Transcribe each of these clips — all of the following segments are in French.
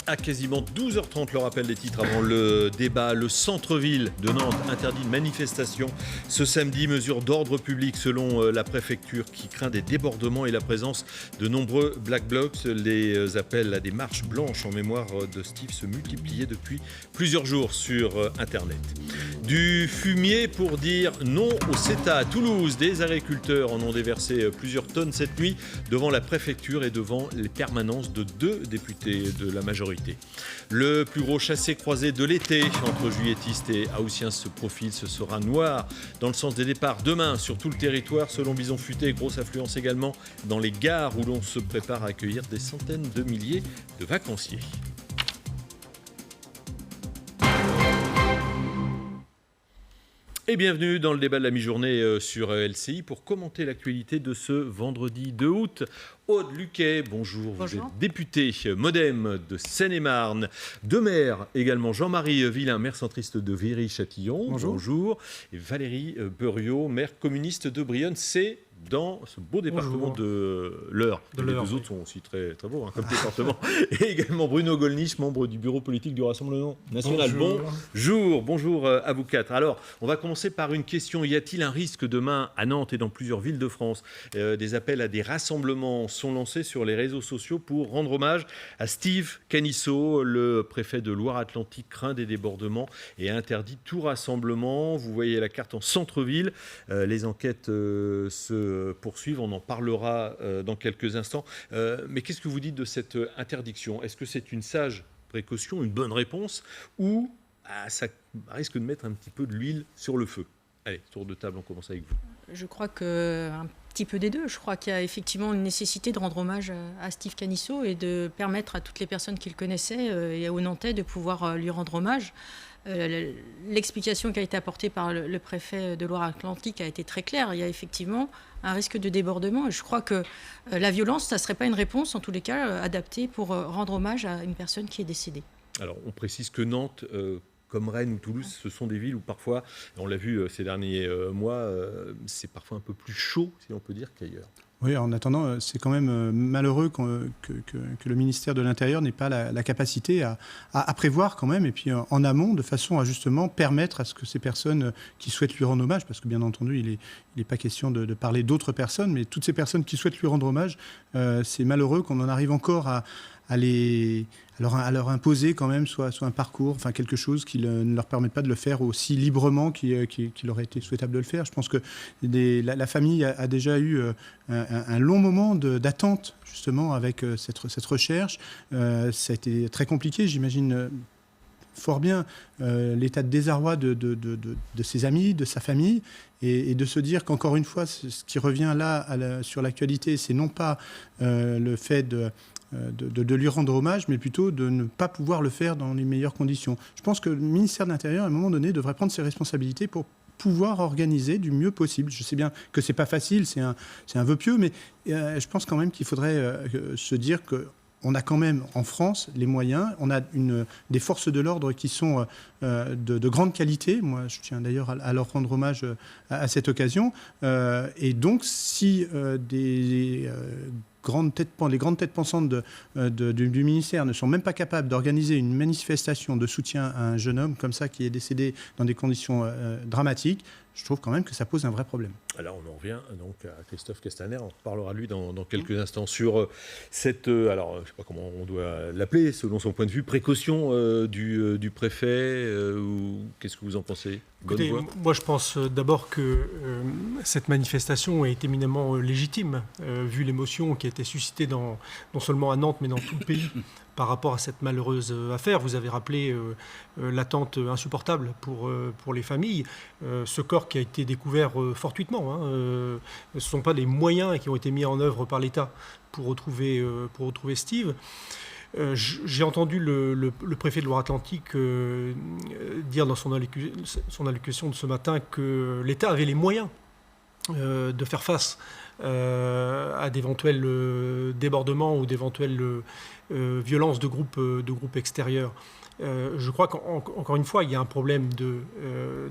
À quasiment 12h30, le rappel des titres avant le débat. Le centre-ville de Nantes interdit de manifestation ce samedi. Mesure d'ordre public selon la préfecture qui craint des débordements et la présence de nombreux Black Blocs. Les appels à des marches blanches en mémoire de Steve se multipliaient depuis plusieurs jours sur Internet. Du fumier pour dire non au CETA à Toulouse. Des agriculteurs en ont déversé plusieurs tonnes cette nuit devant la préfecture et devant les permanences de 2 députés de la majorité. Le plus gros chassé-croisé de l'été entre juilletistes et haussiens se profile. Ce sera noir dans le sens des départs demain sur tout le territoire. Selon Bison Futé, grosse affluence également dans les gares où l'on se prépare à accueillir des centaines de milliers de vacanciers. Et bienvenue dans le débat de la mi-journée sur LCI pour commenter l'actualité de ce vendredi 2 août. Aude Luquet, bonjour. Vous êtes député MoDem de Seine-et-Marne, de maire également. Jean-Marie Villain, maire centriste de Viry-Châtillon. Bonjour. Et Valérie Beuriot, maire communiste de Brionne. C'est dans ce beau département de l'Eure. Les deux autres sont aussi très, très beaux comme département. Et également Bruno Gollnisch, membre du bureau politique du Rassemblement national. Bonjour à vous quatre. Alors, on va commencer par une question. Y a-t-il un risque demain à Nantes et dans plusieurs villes de France? Des appels à des rassemblements sont lancés sur les réseaux sociaux pour rendre hommage à Steve Canisso. Le préfet de Loire-Atlantique craint des débordements et interdit tout rassemblement. Vous voyez la carte en centre-ville. Les enquêtes se poursuivre, on en parlera dans quelques instants. Mais qu'est-ce que vous dites de cette interdiction? Est-ce que c'est une sage précaution, une bonne réponse, ou ça risque de mettre un petit peu de l'huile sur le feu? Allez, tour de table, on commence avec vous. Je crois qu'un petit peu des deux. Je crois qu'il y a effectivement une nécessité de rendre hommage à Steve Canisso et de permettre à toutes les personnes qui le connaissaient et aux Nantais de pouvoir lui rendre hommage. L'explication qui a été apportée par le préfet de Loire-Atlantique a été très claire. Il y a effectivement un risque de débordement. Et je crois que la violence, ça ne serait pas une réponse, en tous les cas, adaptée pour rendre hommage à une personne qui est décédée. Alors, on précise que Nantes, comme Rennes ou Toulouse, ce sont des villes où parfois, on l'a vu ces derniers mois, c'est parfois un peu plus chaud, si on peut dire, qu'ailleurs. Oui, en attendant, c'est quand même malheureux que le ministère de l'Intérieur n'ait pas la capacité à prévoir quand même, et puis en amont, de façon à justement permettre à ce que ces personnes qui souhaitent lui rendre hommage, parce que bien entendu, il n'est pas question de parler d'autres personnes, mais toutes ces personnes qui souhaitent lui rendre hommage, c'est malheureux qu'on en arrive encore à leur imposer quand même soit un parcours, enfin quelque chose qui ne leur permette pas de le faire aussi librement qu'il aurait été souhaitable de le faire. Je pense que la famille a déjà eu un long moment d'attente justement avec cette recherche. Ça a été très compliqué, j'imagine fort bien l'état de désarroi de ses amis, de sa famille, et de se dire qu'encore une fois, ce qui revient là sur l'actualité, c'est non pas le fait de lui rendre hommage, mais plutôt de ne pas pouvoir le faire dans les meilleures conditions. Je pense que le ministère de l'Intérieur, à un moment donné, devrait prendre ses responsabilités pour pouvoir organiser du mieux possible. Je sais bien que c'est pas facile, c'est un vœu pieux, mais je pense quand même qu'il faudrait se dire qu'on a quand même en France les moyens, on a des forces de l'ordre qui sont de grande qualité. Moi, je tiens d'ailleurs à leur rendre hommage à cette occasion. Et donc, si les grandes têtes pensantes du ministère ne sont même pas capables d'organiser une manifestation de soutien à un jeune homme comme ça qui est décédé dans des conditions dramatiques, je trouve quand même que ça pose un vrai problème. Alors on en revient donc à Christophe Castaner, on reparlera de lui dans quelques instants sur cette, alors je ne sais pas comment on doit l'appeler, selon son point de vue, précaution du préfet, ou qu'est-ce que vous en pensez? Écoutez, moi je pense d'abord que cette manifestation est éminemment légitime, vu l'émotion qui a été suscitée non seulement à Nantes, mais dans tout le pays par rapport à cette malheureuse affaire. Vous avez rappelé l'attente insupportable pour les familles. Ce corps qui a été découvert fortuitement, ce ne sont pas les moyens qui ont été mis en œuvre par l'État pour retrouver Steve. J'ai entendu le préfet de Loire-Atlantique dire dans son allocution de ce matin que l'État avait les moyens de faire face à d'éventuels débordements ou d'éventuelles violences de groupes extérieurs. Je crois qu'encore une fois, il y a un problème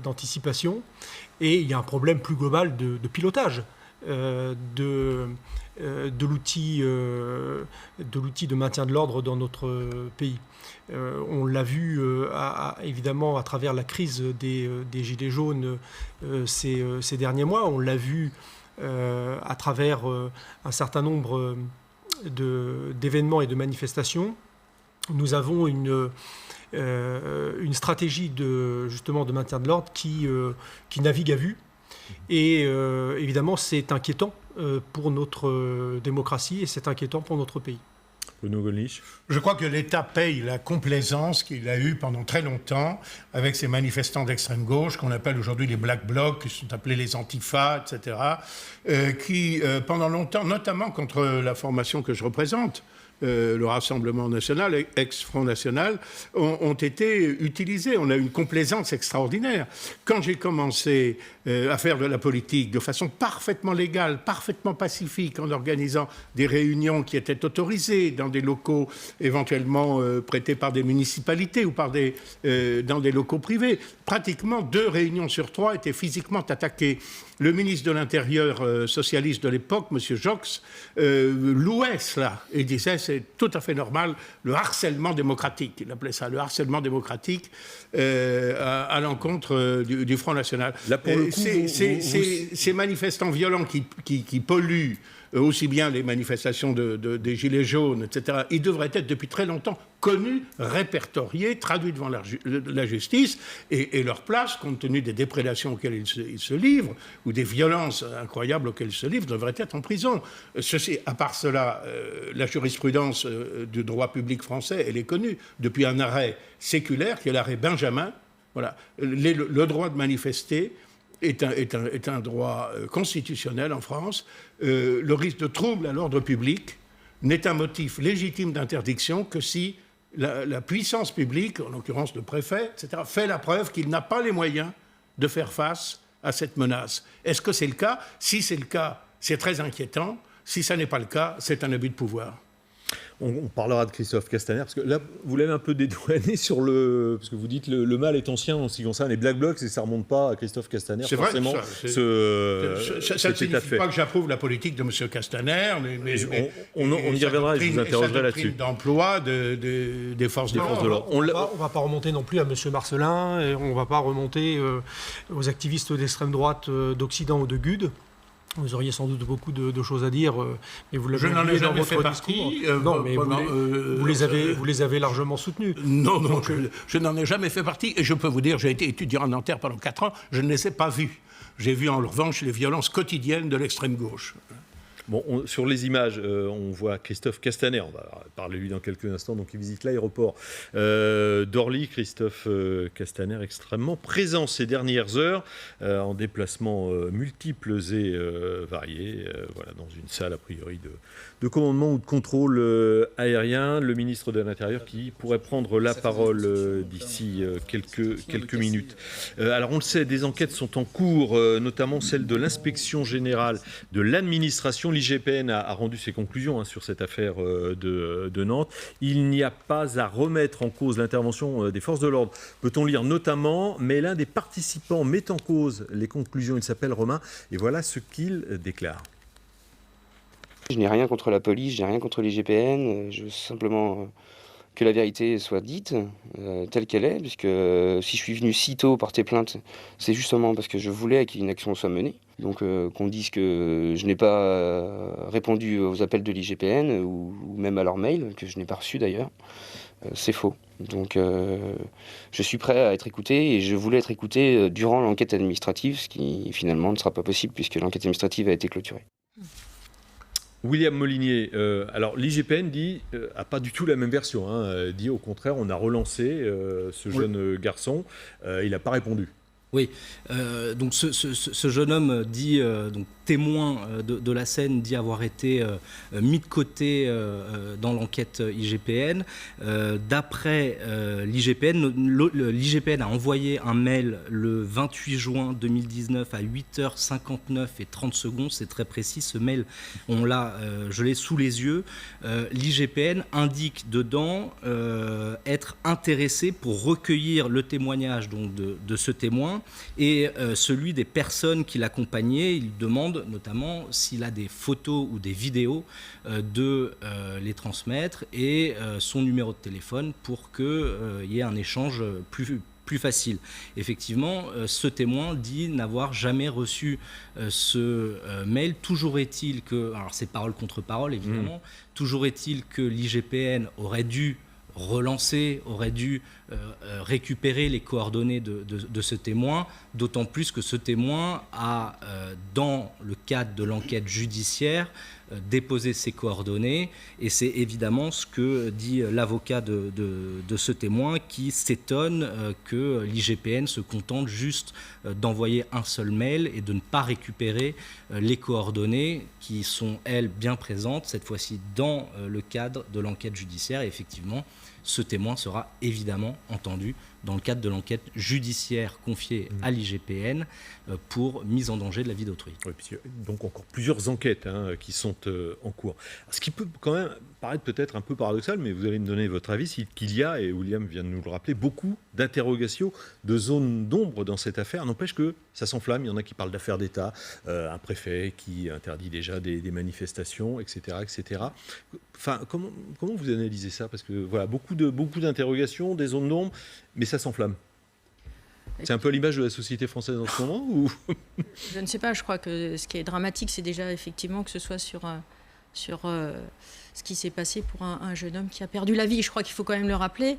d'anticipation et il y a un problème plus global de pilotage. de l'outil de maintien de l'ordre dans notre pays. On l'a vu évidemment à travers la crise des Gilets jaunes ces derniers mois. On l'a vu à travers un certain nombre d'événements et de manifestations. Nous avons une stratégie justement de maintien de l'ordre qui navigue à vue. Et évidemment, c'est inquiétant pour notre démocratie et c'est inquiétant pour notre pays. Bruno Gollnisch. Je crois que l'État paye la complaisance qu'il a eue pendant très longtemps avec ces manifestants d'extrême gauche qu'on appelle aujourd'hui les Black Blocs, qui sont appelés les Antifas, etc., qui, pendant longtemps, notamment contre la formation que je représente, le Rassemblement national, ex-Front National, ont été utilisés. On a une complaisance extraordinaire. Quand j'ai commencé à faire de la politique de façon parfaitement légale, parfaitement pacifique, en organisant des réunions qui étaient autorisées dans des locaux éventuellement prêtés par des municipalités ou dans des locaux privés, pratiquement 2 réunions sur 3 étaient physiquement attaquées. Le ministre de l'Intérieur socialiste de l'époque, M. Jox, louait cela et disait c'est tout à fait normal, le harcèlement démocratique. Il appelait ça le harcèlement démocratique à l'encontre du Front National. Là, pour le coup, ces manifestants violents qui polluent aussi bien les manifestations des Gilets jaunes, etc., ils devraient être depuis très longtemps connus, répertoriés, traduits devant la justice, et leur place, compte tenu des déprédations auxquelles ils se livrent, ou des violences incroyables auxquelles ils se livrent, devraient être en prison. À part cela, la jurisprudence du droit public français, elle est connue depuis un arrêt séculaire, qui est l'arrêt Benjamin. Voilà. Le droit de manifester est un droit constitutionnel en France. Le risque de trouble à l'ordre public n'est un motif légitime d'interdiction que si la puissance publique, en l'occurrence le préfet, etc., fait la preuve qu'il n'a pas les moyens de faire face à cette menace. Est-ce que c'est le cas ? Si c'est le cas, c'est très inquiétant. Si ça n'est pas le cas, c'est un abus de pouvoir. On parlera de Christophe Castaner, parce que là, vous l'avez un peu dédouané sur parce que vous dites le mal est ancien en ce qui concerne les Black Blocs, et ça ne remonte pas à Christophe Castaner, c'est forcément. Vrai, ça ne signifie pas que j'approuve la politique de M. Castaner, mais on y reviendra, et je vous interrogerai là-dessus. D'emploi des forces de l'ordre. On ne va pas remonter non plus à M. Marcellin, et on ne va pas remonter aux activistes d'extrême droite d'Occident ou de GUD. Vous auriez sans doute beaucoup de choses à dire, mais vous l'avez oublié dans votre discours. Non, mais vous les avez largement soutenus. Non, je n'en ai jamais fait partie. Et je peux vous dire, j'ai été étudiant à Nanterre pendant 4 ans, je ne les ai pas vus. J'ai vu en revanche les violences quotidiennes de l'extrême gauche. Bon, sur les images, on voit Christophe Castaner, on va parler lui dans quelques instants, donc il visite l'aéroport d'Orly. Christophe Castaner extrêmement présent ces dernières heures, en déplacements multiples et variés, voilà, dans une salle a priori de commandement ou de contrôle aérien. Le ministre de l'Intérieur qui pourrait prendre la parole d'ici quelques minutes. Alors on le sait, des enquêtes sont en cours, notamment celle de l'inspection générale de l'administration. L'IGPN a rendu ses conclusions sur cette affaire de Nantes. Il n'y a pas à remettre en cause l'intervention des forces de l'ordre, peut-on lire notamment, mais l'un des participants met en cause les conclusions. Il s'appelle Romain, et voilà ce qu'il déclare. Je n'ai rien contre la police, je n'ai rien contre l'IGPN, je veux simplement que la vérité soit dite telle qu'elle est, puisque si je suis venu si tôt porter plainte, c'est justement parce que je voulais qu'une action soit menée. Donc qu'on dise que je n'ai pas répondu aux appels de l'IGPN ou même à leurs mails, que je n'ai pas reçu d'ailleurs, c'est faux. Donc je suis prêt à être écouté et je voulais être écouté durant l'enquête administrative, ce qui finalement ne sera pas possible puisque l'enquête administrative a été clôturée. William Molinier, alors l'IGPN a pas du tout la même version, dit au contraire on a relancé ce jeune garçon, il n'a pas répondu. Oui, donc ce jeune homme dit, donc témoin de la scène, dit avoir été mis de côté dans l'enquête IGPN. D'après l'IGPN, l'IGPN a envoyé un mail le 28 juin 2019 à 8h59 et 30 secondes, c'est très précis, ce mail, je l'ai sous les yeux. L'IGPN indique dedans être intéressé pour recueillir le témoignage donc, de ce témoin témoin, et celui des personnes qui l'accompagnaient. Il demande notamment s'il a des photos ou des vidéos de les transmettre et son numéro de téléphone pour qu'il y ait un échange plus facile. Effectivement, ce témoin dit n'avoir jamais reçu ce mail. Toujours est-il que, alors c'est parole contre parole évidemment, toujours est-il que l'IGPN aurait dû relancer, aurait dû récupérer les coordonnées de ce témoin, d'autant plus que ce témoin a, dans le cadre de l'enquête judiciaire, déposé ses coordonnées, et c'est évidemment ce que dit l'avocat de ce témoin qui s'étonne que l'IGPN se contente juste d'envoyer un seul mail et de ne pas récupérer les coordonnées qui sont, elles, bien présentes, cette fois-ci dans le cadre de l'enquête judiciaire. Et effectivement, ce témoin sera évidemment entendu dans le cadre de l'enquête judiciaire confiée à l'IGPN pour mise en danger de la vie d'autrui. Oui, donc encore plusieurs enquêtes qui sont en cours. Ce qui peut quand même paraître peut-être un peu paradoxal, mais vous allez me donner votre avis, c'est qu'il y a, et William vient de nous le rappeler, beaucoup d'interrogations, de zones d'ombre dans cette affaire. N'empêche que ça s'enflamme, il y en a qui parlent d'affaires d'État, un préfet qui interdit déjà des manifestations, etc., etc. Enfin, comment vous analysez ça? Parce que voilà, beaucoup d'interrogations, des zones d'ombre, mais ça s'enflamme. C'est un peu l'image de la société française en ce moment ou... Je ne sais pas, je crois que ce qui est dramatique, c'est déjà effectivement que ce soit sur ce qui s'est passé pour un jeune homme qui a perdu la vie. Je crois qu'il faut quand même le rappeler.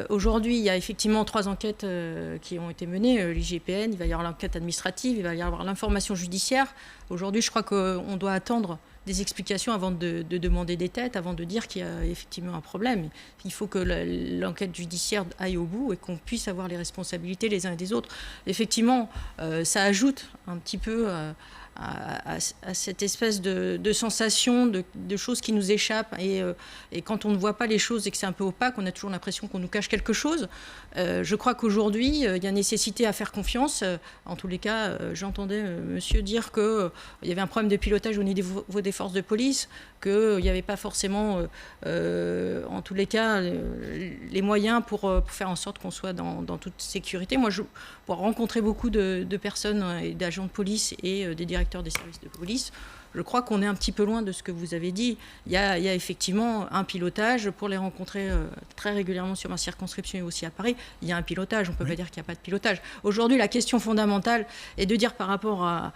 Aujourd'hui, il y a effectivement 3 enquêtes qui ont été menées. L'IGPN, il va y avoir l'enquête administrative, il va y avoir l'information judiciaire. Aujourd'hui, je crois qu'on doit attendre des explications avant de demander des têtes, avant de dire qu'il y a effectivement un problème. Il faut que l'enquête judiciaire aille au bout et qu'on puisse avoir les responsabilités les uns et des autres. Effectivement, ça ajoute un petit peu à cette espèce de sensation de choses qui nous échappent. Et quand on ne voit pas les choses et que c'est un peu opaque, on a toujours l'impression qu'on nous cache quelque chose. Je crois qu'aujourd'hui, il y a nécessité à faire confiance. En tous les cas, j'entendais monsieur dire qu'il y avait un problème de pilotage au niveau des forces de police, qu'il n'y avait pas forcément, en tous les cas, les moyens pour faire en sorte qu'on soit dans toute sécurité. Moi, pour rencontrer beaucoup de personnes et d'agents de police et des directeurs des services de police, je crois qu'on est un petit peu loin de ce que vous avez dit. Il y a effectivement un pilotage. Pour les rencontrer très régulièrement sur ma circonscription et aussi à Paris, il y a un pilotage. On ne peut pas dire qu'il n'y a pas de pilotage. Aujourd'hui, la question fondamentale est de dire par rapport à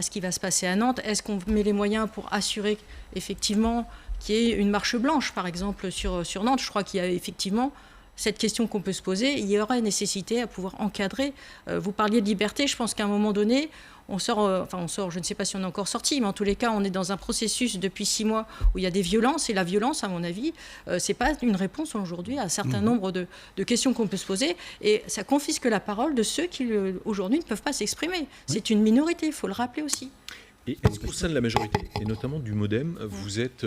ce qui va se passer à Nantes, est-ce qu'on met les moyens pour assurer effectivement qu'il y ait une marche blanche, par exemple, sur Nantes? Je crois qu'il y a effectivement cette question qu'on peut se poser. Il y aurait nécessité à pouvoir encadrer. Vous parliez de liberté. Je pense qu'à un moment donné, on sort, je ne sais pas si on est encore sorti, mais en tous les cas, on est dans un processus depuis 6 mois où il y a des violences. Et la violence, à mon avis, c'est pas une réponse aujourd'hui à un certain nombre de questions qu'on peut se poser. Et ça confisque la parole de ceux qui, aujourd'hui, ne peuvent pas s'exprimer. C'est une minorité, il faut le rappeler aussi. Et est-ce qu'au sein de la majorité, et notamment du MoDem, vous êtes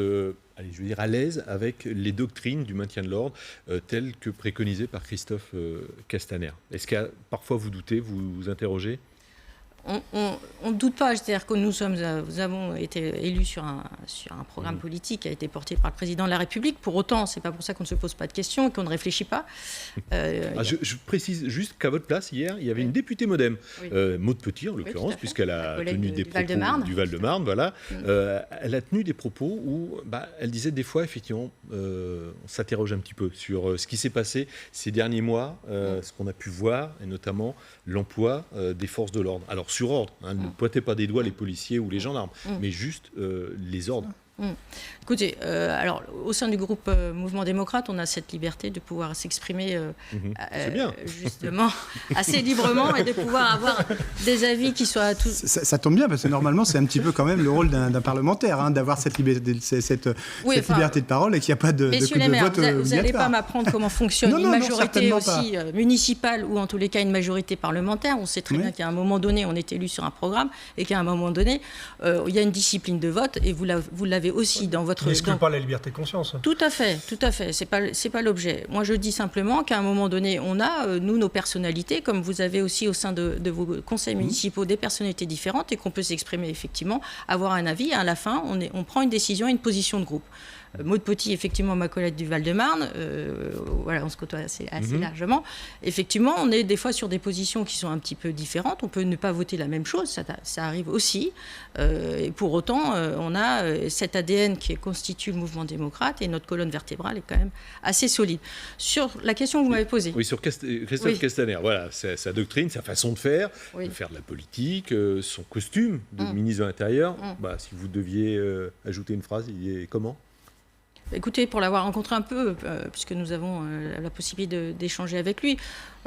à l'aise avec les doctrines du maintien de l'ordre telles que préconisées par Christophe Castaner? Est-ce que parfois vous doutez, vous interrogez? On ne doute pas, c'est-à-dire que nous avons été élus sur un programme politique qui a été porté par le président de la République. Pour autant, c'est pas pour ça qu'on ne se pose pas de questions et qu'on ne réfléchit pas. Je précise juste qu'à votre place, hier, il y avait une députée MoDem, Maud Petit en l'occurrence, puisqu'elle a tenu des propos du Val-de-Marne. Voilà. Elle a tenu des propos où elle disait des fois, effectivement, on s'interroge un petit peu sur ce qui s'est passé ces derniers mois, ce qu'on a pu voir, et notamment l'emploi des forces de l'ordre. Alors, sur ordre, ne pointez pas des doigts les policiers ou les gendarmes, mais juste les ordres. Écoutez, alors au sein du groupe Mouvement démocrate, on a cette liberté de pouvoir s'exprimer justement assez librement et de pouvoir avoir des avis qui soient tous... Ça tombe bien parce que normalement c'est un petit peu quand même le rôle d'un parlementaire, d'avoir cette liberté de parole et qu'il n'y a pas de messieurs coup les de maires, vote vous n'allez pas m'apprendre comment fonctionne une majorité aussi municipale ou en tous les cas une majorité parlementaire. On sait très bien qu'à un moment donné on est élu sur un programme et qu'à un moment donné il y a une discipline de vote et vous l'avez avez aussi dans votre... Ça n'exclut pas la liberté de conscience. Tout à fait. C'est pas l'objet. Moi, je dis simplement qu'à un moment donné, on a, nous, nos personnalités, comme vous avez aussi au sein de vos conseils municipaux des personnalités différentes et qu'on peut s'exprimer effectivement, avoir un avis. Et à la fin, on prend une décision et une position de groupe. Maud Petit, effectivement, ma collègue du Val-de-Marne, voilà, on se côtoie assez largement. Effectivement, on est des fois sur des positions qui sont un petit peu différentes. On peut ne pas voter la même chose, ça arrive aussi. Et pour autant, on a cet ADN qui constitue le mouvement démocrate et notre colonne vertébrale est quand même assez solide. Sur la question que vous m'avez posée. Oui, sur Christophe Castaner, voilà, sa doctrine, sa façon de faire de la politique, son costume de ministre de l'Intérieur. Si vous deviez ajouter une phrase, il est comment ? Écoutez, pour l'avoir rencontré un peu, puisque nous avons la possibilité d'échanger avec lui,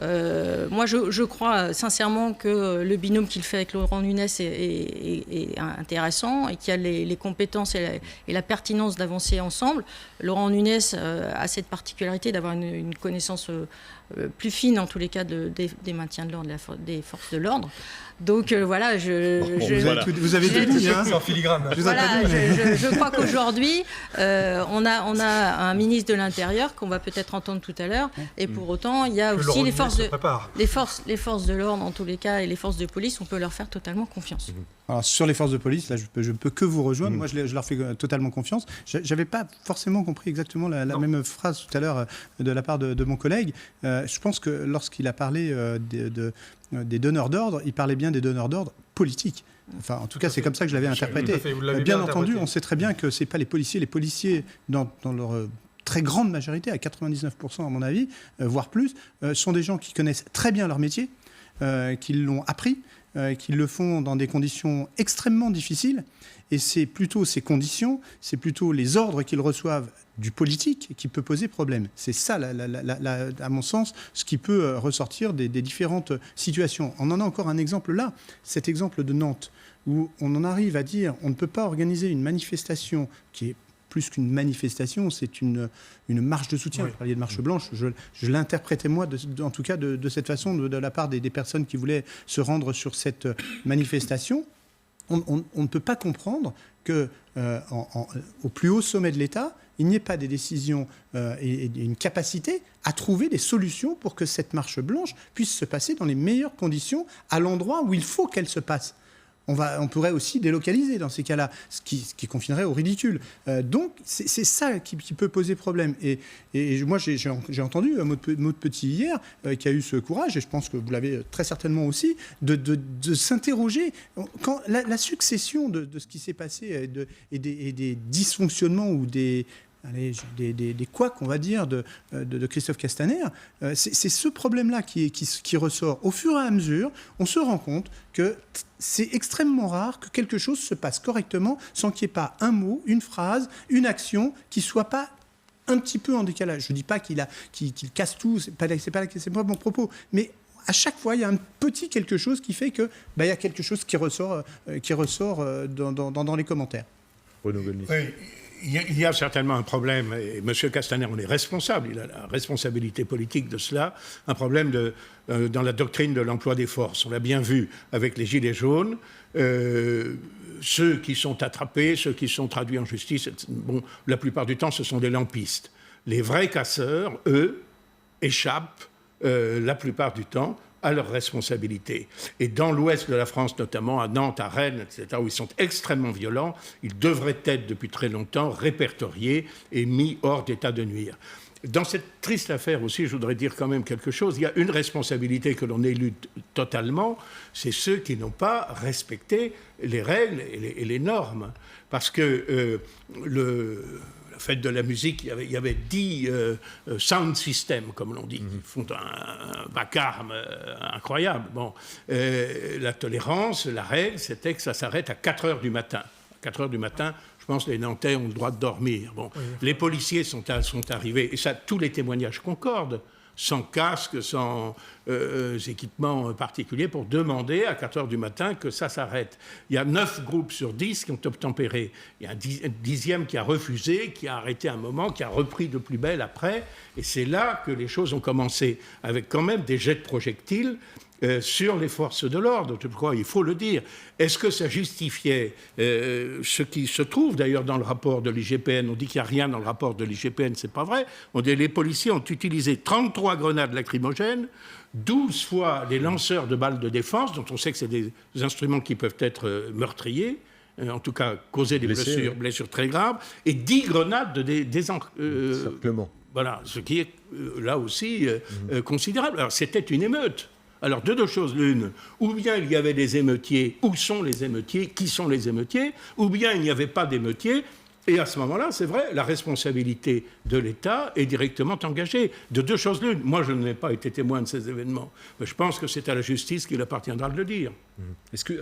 moi je crois sincèrement que le binôme qu'il fait avec Laurent Nunez est intéressant et qu'il y a les compétences et la pertinence d'avancer ensemble. Laurent Nunez a cette particularité d'avoir une connaissance plus fine en tous les cas des maintiens de l'ordre, des forces de l'ordre. Donc voilà, vous avez tout dit, hein, en filigrane. Je crois qu'aujourd'hui, on a un ministre de l'Intérieur qu'on va peut-être entendre tout à l'heure, et pour autant, il y a aussi les forces de l'ordre en tous les cas et les forces de police, on peut leur faire totalement confiance. Alors, sur les forces de police, là, je ne peux que vous rejoindre. Moi, je leur fais totalement confiance. Je n'avais pas forcément compris exactement la même phrase tout à l'heure de la part de mon collègue. Je pense que lorsqu'il a parlé des donneurs d'ordre, il parlait bien des donneurs d'ordre politiques. Enfin, en tout cas, c'est comme ça que je l'avais interprété. Bien entendu, on sait très bien que ce n'est pas les policiers. Les policiers, dans leur très grande majorité, à 99% à mon avis, voire plus, sont des gens qui connaissent très bien leur métier, qui l'ont appris, qui le font dans des conditions extrêmement difficiles. Et c'est plutôt ces conditions, c'est plutôt les ordres qu'ils reçoivent du politique qui peut poser problème. C'est ça, à mon sens, ce qui peut ressortir des différentes situations. On en a encore un exemple là, cet exemple de Nantes, où on en arrive à dire on ne peut pas organiser une manifestation qui est plus qu'une manifestation, c'est une marche de soutien. Vous parliez de marche blanche, je l'interprétais moi, en tout cas de cette façon, de la part des personnes qui voulaient se rendre sur cette manifestation. On ne peut pas comprendre qu'au plus haut sommet de l'État, il n'y ait pas des décisions et une capacité à trouver des solutions pour que cette marche blanche puisse se passer dans les meilleures conditions, à l'endroit où il faut qu'elle se passe. On pourrait aussi délocaliser dans ces cas-là, ce qui confinerait au ridicule. Donc, c'est ça qui peut poser problème. Et moi, j'ai entendu Maud Petit hier, qui a eu ce courage, et je pense que vous l'avez très certainement aussi, de s'interroger. Quand la succession de ce qui s'est passé et des dysfonctionnements ou des couacs, on va dire, de Christophe Castaner, c'est ce problème-là qui ressort. Au fur et à mesure, on se rend compte que c'est extrêmement rare que quelque chose se passe correctement sans qu'il n'y ait pas un mot, une phrase, une action qui ne soit pas un petit peu en décalage. Je ne dis pas qu'il casse tout, c'est pas mon propos, mais à chaque fois, il y a un petit quelque chose qui fait que il y a quelque chose qui ressort dans les commentaires. Renaud Gollnisch. Oui. Il y a certainement un problème, et M. Castaner en est responsable, il a la responsabilité politique de cela, un problème dans la doctrine de l'emploi des forces. On l'a bien vu avec les Gilets jaunes, ceux qui sont attrapés, ceux qui sont traduits en justice, la plupart du temps, ce sont des lampistes. Les vrais casseurs, eux, échappent la plupart du temps à leurs responsabilités. Et dans l'ouest de la France, notamment à Nantes, à Rennes, etc., où ils sont extrêmement violents, ils devraient être depuis très longtemps répertoriés et mis hors d'état de nuire. Dans cette triste affaire aussi, je voudrais dire quand même quelque chose. Il y a une responsabilité que l'on élude totalement, c'est ceux qui n'ont pas respecté les règles et les normes. Parce que la fête de la musique, il y avait 10 sound systems, comme l'on dit, qui font un vacarme incroyable. La tolérance, la règle, c'était que ça s'arrête à 4 heures du matin. À 4 heures du matin, je pense que les Nantais ont le droit de dormir. Les policiers sont arrivés, et ça, tous les témoignages concordent, sans casque, sans équipements particuliers, pour demander à 4 heures du matin que ça s'arrête. Il y a 9 groupes sur 10 qui ont obtempéré. Il y a un 10e qui a refusé, qui a arrêté un moment, qui a repris de plus belle après. Et c'est là que les choses ont commencé, avec quand même des jets de projectiles. sur les forces de l'ordre. Je crois, il faut le dire. Est-ce que ça justifiait ce qui se trouve d'ailleurs dans le rapport de l'IGPN? On dit qu'il n'y a rien dans le rapport de l'IGPN, c'est pas vrai. On dit que les policiers ont utilisé 33 grenades lacrymogènes, 12 fois les lanceurs de balles de défense, dont on sait que c'est des instruments qui peuvent être meurtriers, en tout cas causer des blessures très graves, et 10 grenades de Simplement. Voilà, ce qui est là aussi considérable. Alors c'était une émeute. Alors de deux choses l'une, ou bien il y avait des émeutiers, où sont les émeutiers, qui sont les émeutiers, ou bien il n'y avait pas d'émeutiers. Et à ce moment-là, c'est vrai, la responsabilité de l'État est directement engagée. De deux choses l'une. Moi, je n'ai pas été témoin de ces événements. Mais je pense que c'est à la justice qu'il appartiendra de le dire. Est-ce que...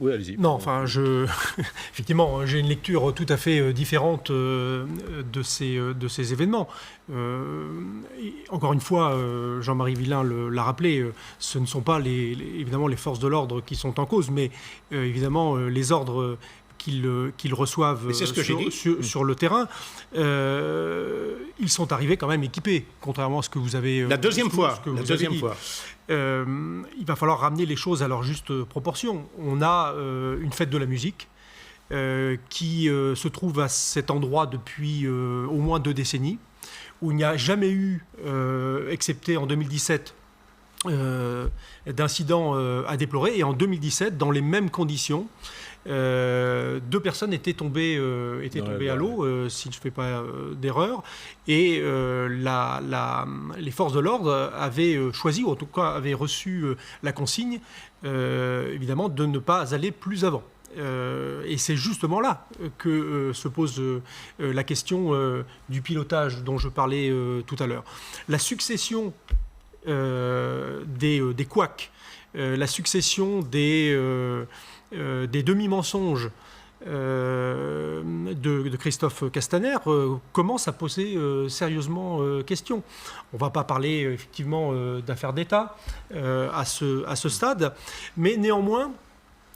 Oui, allez-y. Non, enfin, effectivement, j'ai une lecture tout à fait différente de ces événements. Encore une fois, Jean-Marie Villain l'a rappelé, ce ne sont pas évidemment les forces de l'ordre qui sont en cause, mais évidemment les ordres qu'ils reçoivent sur le terrain, ils sont arrivés quand même équipés, contrairement à ce que vous avez... La deuxième fois. Il va falloir ramener les choses à leur juste proportion. On a une fête de la musique qui se trouve à cet endroit depuis au moins 2 décennies, où il n'y a jamais eu, excepté en 2017, d'incidents à déplorer. Et en 2017, dans les mêmes conditions, 2 personnes étaient tombées à l'eau, si je ne fais pas d'erreur, et les forces de l'ordre avaient choisi, ou en tout cas avaient reçu la consigne, évidemment, de ne pas aller plus avant. Et c'est justement là que se pose la question du pilotage dont je parlais tout à l'heure. La succession des couacs, la succession des demi-mensonges de Christophe Castaner commence à poser sérieusement question. On ne va pas parler effectivement d'affaires d'État à ce stade, mais néanmoins,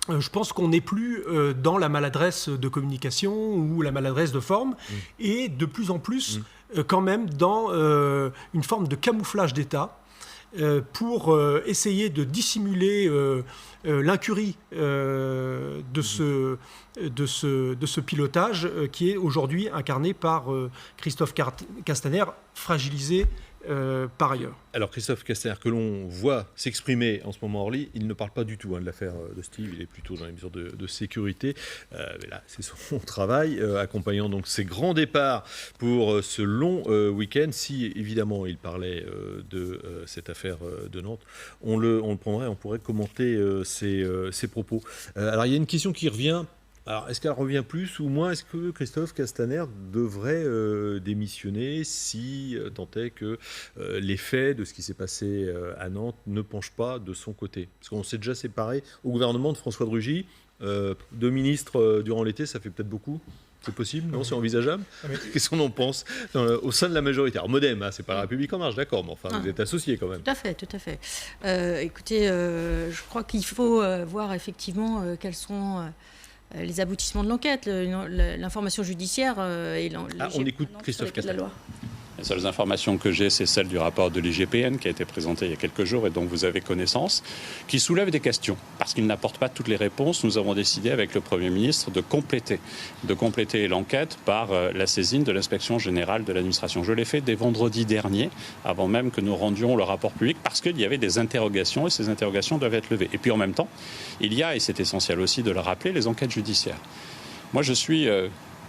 je pense qu'on n'est plus dans la maladresse de communication ou la maladresse de forme, et de plus en plus quand même dans une forme de camouflage d'État pour essayer de dissimuler l'incurie de ce pilotage qui est aujourd'hui incarné par Christophe Castaner, fragilisé par ailleurs. Alors Christophe Castaner, que l'on voit s'exprimer en ce moment hors ligne, il ne parle pas du tout de l'affaire de Steve, il est plutôt dans les mesures de sécurité. Mais là, c'est son travail, accompagnant donc ces grands départs pour ce long week-end. Si évidemment il parlait de cette affaire de Nantes, on le prendrait, on pourrait commenter ses propos. Alors il y a une question qui revient. Alors, est-ce qu'elle revient plus ou moins? Est-ce que Christophe Castaner devrait démissionner si tant est que les faits de ce qui s'est passé à Nantes ne penchent pas de son côté? Parce qu'on s'est déjà séparé au gouvernement de François de Rugy. 2 ministres durant l'été, ça fait peut-être beaucoup. C'est possible? Non, c'est envisageable? Qu'est-ce qu'on en pense au sein de la majorité? Alors, Modem, c'est pas la République en marche, d'accord, mais enfin, vous êtes associés quand même. Tout à fait. Écoutez, je crois qu'il faut voir effectivement quels sont... les aboutissements de l'enquête, l'information judiciaire et on écoute Christophe Castaner. Les seules informations que j'ai, c'est celle du rapport de l'IGPN qui a été présenté il y a quelques jours et dont vous avez connaissance, qui soulève des questions. Parce qu'il n'apporte pas toutes les réponses, nous avons décidé avec le Premier ministre de compléter l'enquête par la saisine de l'inspection générale de l'administration. Je l'ai fait dès vendredi dernier, avant même que nous rendions le rapport public, parce qu'il y avait des interrogations et ces interrogations doivent être levées. Et puis en même temps, il y a, et c'est essentiel aussi de le rappeler, les enquêtes judiciaires. Moi, je suis...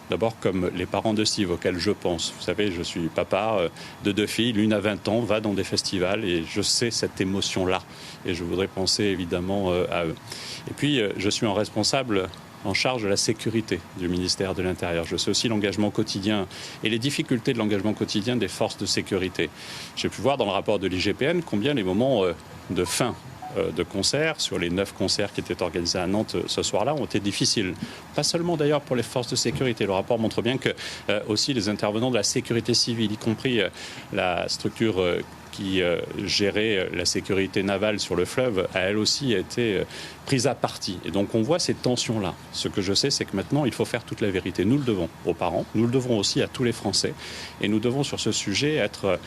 D'abord, comme les parents de Steve auxquels je pense. Vous savez, je suis papa de 2 filles. L'une a 20 ans, va dans des festivals et je sais cette émotion-là. Et je voudrais penser évidemment à eux. Et puis, je suis un responsable en charge de la sécurité du ministère de l'Intérieur. Je sais aussi l'engagement quotidien et les difficultés de l'engagement quotidien des forces de sécurité. J'ai pu voir dans le rapport de l'IGPN combien les moments de fin de concerts, sur les 9 concerts qui étaient organisés à Nantes ce soir-là, ont été difficiles. Pas seulement d'ailleurs pour les forces de sécurité. Le rapport montre bien que aussi les intervenants de la sécurité civile, y compris la structure qui gérait la sécurité navale sur le fleuve, a elle aussi été prise à partie. Et donc on voit ces tensions-là. Ce que je sais, c'est que maintenant, il faut faire toute la vérité. Nous le devons aux parents, nous le devons aussi à tous les Français. Et nous devons sur ce sujet être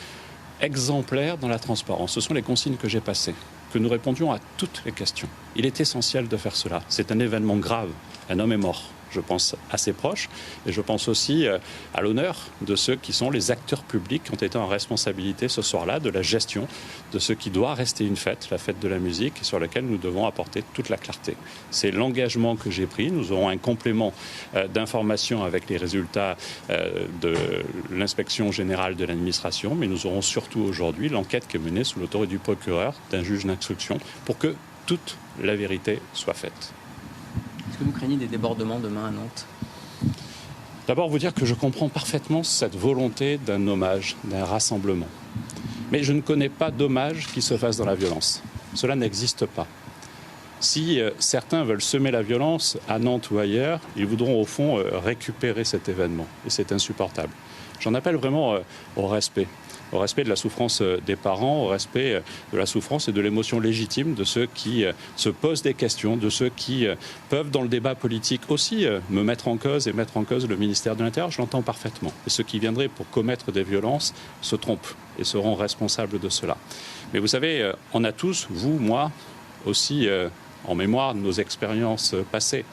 exemplaires dans la transparence. Ce sont les consignes que j'ai passées. que nous répondions à toutes les questions. Il est essentiel de faire cela. C'est un événement grave. Un homme est mort. Je pense à ses proches et je pense aussi à l'honneur de ceux qui sont les acteurs publics qui ont été en responsabilité ce soir-là de la gestion de ce qui doit rester une fête, la fête de la musique, sur laquelle nous devons apporter toute la clarté. C'est l'engagement que j'ai pris. Nous aurons un complément d'information avec les résultats de l'inspection générale de l'administration, mais nous aurons surtout aujourd'hui l'enquête qui est menée sous l'autorité du procureur, d'un juge d'instruction, pour que toute la vérité soit faite. Est-ce que vous craignez des débordements demain à Nantes ? D'abord, vous dire que je comprends parfaitement cette volonté d'un hommage, d'un rassemblement. Mais je ne connais pas d'hommage qui se fasse dans la violence. Cela n'existe pas. Si certains veulent semer la violence à Nantes ou ailleurs, ils voudront au fond récupérer cet événement. Et c'est insupportable. J'en appelle vraiment au respect de la souffrance des parents, au respect de la souffrance et de l'émotion légitime de ceux qui se posent des questions, de ceux qui peuvent dans le débat politique aussi me mettre en cause et mettre en cause le ministère de l'Intérieur, je l'entends parfaitement. Et ceux qui viendraient pour commettre des violences se trompent et seront responsables de cela. Mais vous savez, on a tous, vous, moi, aussi en mémoire de nos expériences passées.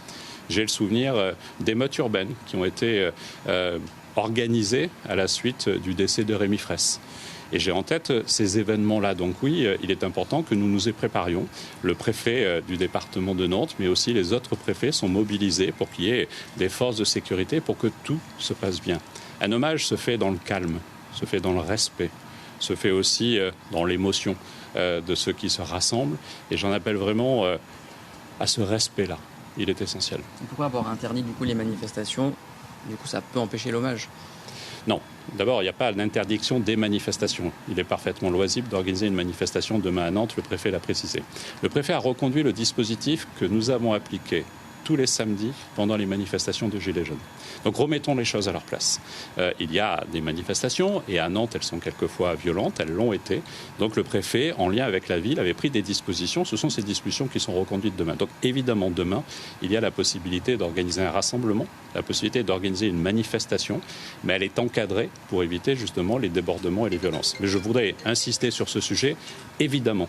J'ai le souvenir d'émeutes urbaines qui ont été organisées à la suite du décès de Rémi Fraisse. Et j'ai en tête ces événements-là. Donc oui, il est important que nous nous y préparions. Le préfet du département de Nantes, mais aussi les autres préfets sont mobilisés pour qu'il y ait des forces de sécurité pour que tout se passe bien. Un hommage se fait dans le calme, se fait dans le respect, se fait aussi dans l'émotion de ceux qui se rassemblent. Et j'en appelle vraiment à ce respect-là. Il est essentiel. Pourquoi avoir interdit du coup les manifestations ? Du coup, ça peut empêcher l'hommage ? Non. D'abord, il n'y a pas d'interdiction des manifestations. Il est parfaitement loisible d'organiser une manifestation demain à Nantes, le préfet l'a précisé. Le préfet a reconduit le dispositif que nous avons appliqué tous les samedis pendant les manifestations de Gilets jaunes. Donc remettons les choses à leur place. Il y a des manifestations et à Nantes, elles sont quelquefois violentes, elles l'ont été. Donc le préfet, en lien avec la ville, avait pris des dispositions. Ce sont ces dispositions qui sont reconduites demain. Donc évidemment, demain, il y a la possibilité d'organiser un rassemblement, la possibilité d'organiser une manifestation, mais elle est encadrée pour éviter justement les débordements et les violences. Mais je voudrais insister sur ce sujet. Évidemment,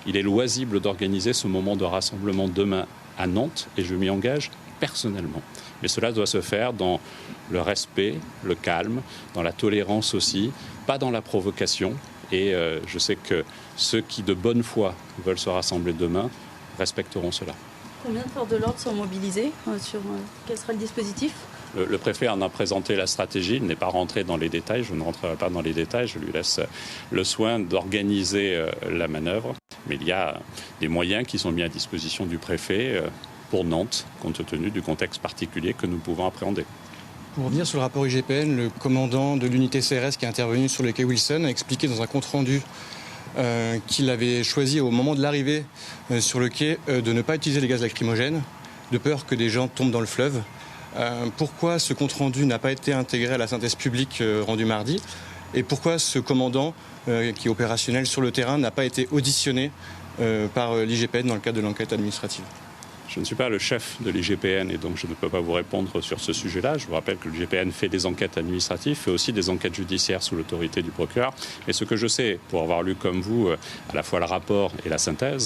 il est loisible d'organiser ce moment de rassemblement demain à Nantes et je m'y engage personnellement. Mais cela doit se faire dans le respect, le calme, dans la tolérance aussi, pas dans la provocation. Et je sais que ceux qui de bonne foi veulent se rassembler demain respecteront cela. Combien de forces de l'ordre sont mobilisées sur quel sera le dispositif ? Le préfet en a présenté la stratégie, il n'est pas rentré dans les détails, je ne rentrerai pas dans les détails, je lui laisse le soin d'organiser la manœuvre. Mais il y a des moyens qui sont mis à disposition du préfet pour Nantes, compte tenu du contexte particulier que nous pouvons appréhender. Pour revenir sur le rapport IGPN, le commandant de l'unité CRS qui est intervenu sur le quai Wilson a expliqué dans un compte-rendu qu'il avait choisi au moment de l'arrivée sur le quai de ne pas utiliser les gaz lacrymogènes, de peur que des gens tombent dans le fleuve. Pourquoi ce compte-rendu n'a pas été intégré à la synthèse publique rendue mardi ? Et pourquoi ce commandant, qui est opérationnel sur le terrain, n'a pas été auditionné par l'IGPN dans le cadre de l'enquête administrative ? Je ne suis pas le chef de l'IGPN et donc je ne peux pas vous répondre sur ce sujet-là. Je vous rappelle que l'IGPN fait des enquêtes administratives, fait aussi des enquêtes judiciaires sous l'autorité du procureur. Mais ce que je sais, pour avoir lu comme vous à la fois le rapport et la synthèse,